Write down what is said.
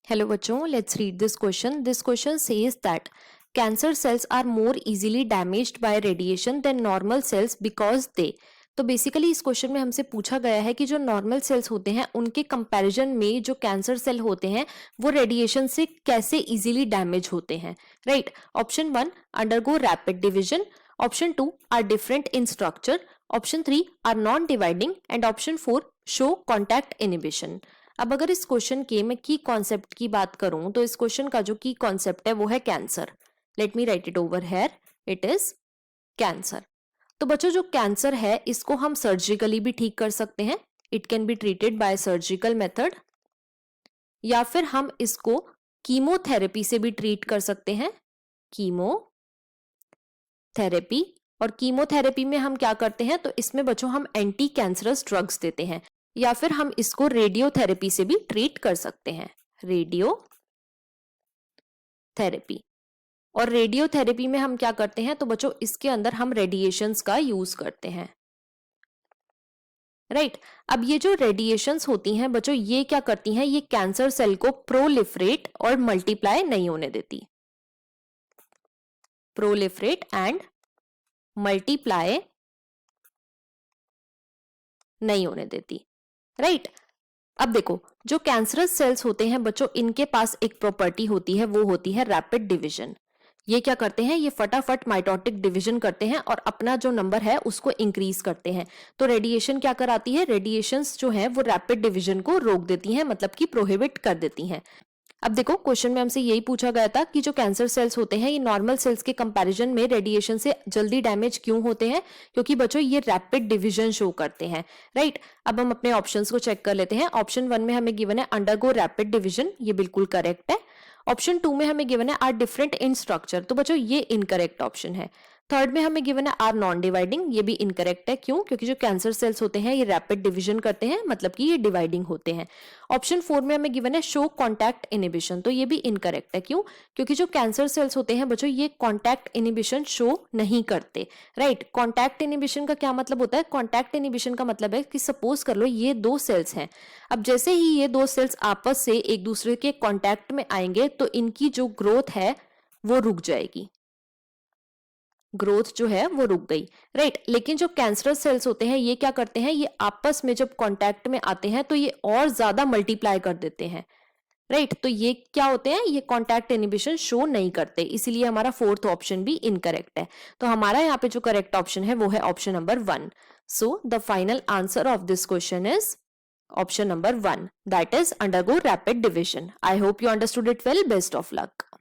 Hello बच्चों, let's read this question. This question says that cancer cells are more easily damaged by radiation than normal cells because they. तो basically इस question में हमसे पूछा गया है कि जो नॉर्मल सेल्स होते हैं उनके कंपैरिजन में जो कैंसर सेल होते हैं वो रेडिएशन से कैसे इजीली डैमेज होते हैं. Right. Option 1 undergo rapid division, option 2 are different in structure, option 3 are non dividing and option 4 show contact inhibition. अब अगर इस क्वेश्चन के मैं की कॉन्सेप्ट की बात करूं तो इस क्वेश्चन का जो की कॉन्सेप्ट है वो है cancer. Let me right it over here. It is cancer. तो बच्चों जो कैंसर है इसको हम सर्जिकली भी ठीक कर सकते हैं. It can be treated by surgical method, या फिर हम इसको कीमोथेरेपी से भी ट्रीट कर सकते हैं. कीमोथेरेपी. और कीमोथेरेपी में हम क्या करते हैं, तो इसमें बच्चों हम एंटी कैंसरस ड्रग्स देते हैं, या फिर हम इसको रेडियोथेरेपी से भी ट्रीट कर सकते हैं. रेडियोथेरेपी. और रेडियोथेरेपी में हम क्या करते हैं, तो बच्चों इसके अंदर हम रेडिएशंस का यूज करते हैं. राइट. अब ये जो रेडिएशंस होती हैं बच्चों ये क्या करती हैं, ये कैंसर सेल को प्रोलिफरेट और मल्टीप्लाई नहीं होने देती. प्रोलिफरेट एंड मल्टीप्लाई नहीं होने देती. राइट. अब देखो जो कैंसरस सेल्स होते हैं बच्चों इनके पास एक प्रॉपर्टी होती है, वो होती है रैपिड डिवीजन. ये क्या करते हैं, ये फटाफट माइटोटिक डिवीजन करते हैं और अपना जो नंबर है उसको इंक्रीज करते हैं. तो रेडिएशन क्या कराती है, रेडिएशंस जो है वो रैपिड डिवीजन को रोक देती हैं, मतलब कि प्रोहिबिट कर देती हैं. अब देखो क्वेश्चन में हमसे यही पूछा गया था कि जो कैंसर सेल्स होते हैं ये नॉर्मल सेल्स के कंपैरिजन में रेडिएशन से जल्दी डैमेज क्यों होते हैं, क्योंकि बच्चों ये रैपिड डिवीजन शो करते हैं. राइट. अब हम अपने ऑप्शंस को चेक कर लेते हैं. ऑप्शन 1 में हमें गिवन है अंडरगो रैपिड डिवीजन, ये बिल्कुल करेक्ट है. ऑप्शन 2 में हमें गिवन है आर डिफरेंट इन स्ट्रक्चर, तो बच्चों ये इनकरेक्ट ऑप्शन है. थर्ड में हमें गिवन है आर नॉन डिवाइडिंग, ये भी इनकरेक्ट है. क्यों, क्योंकि जो कैंसर सेल्स होते हैं ये रैपिड डिवीजन करते हैं, मतलब कि ये डिवाइडिंग होते हैं. ऑप्शन 4 में हमें गिवन है शो कॉन्टैक्ट इनिबिशन, तो ये भी इनकरेक्ट है. क्यों, क्योंकि जो कैंसर सेल्स होते हैं बच्चों ये कॉन्टैक्ट इनिबिशन शो नहीं करते. राइट. कॉन्टैक्ट इनिबिशन का क्या मतलब होता है, कॉन्टैक्ट इनिबिशन का मतलब है कि सपोज कर लो ये दो सेल्स हैं. अब जैसे ही ये दो सेल्स आपस से एक दूसरे के कॉन्टैक्ट में आएंगे तो इनकी जो ग्रोथ है वो रुक जाएगी. ग्रोथ जो है वो रुक गई. राइट. लेकिन जो कैंसरस सेल्स होते हैं ये क्या करते हैं, ये आपस में जब कांटेक्ट में आते हैं तो ये और ज्यादा मल्टीप्लाई कर देते हैं. राइट. तो ये क्या होते हैं, ये कांटेक्ट इनिबिशन शो नहीं करते, इसीलिए हमारा फोर्थ ऑप्शन भी इनकरेक्ट है. तो हमारा यहाँ पे जो करेक्ट ऑप्शन है वो है option number 1. So the final answer of this question is option number 1, that is undergo rapid division. I hope you understood it well. Best of luck.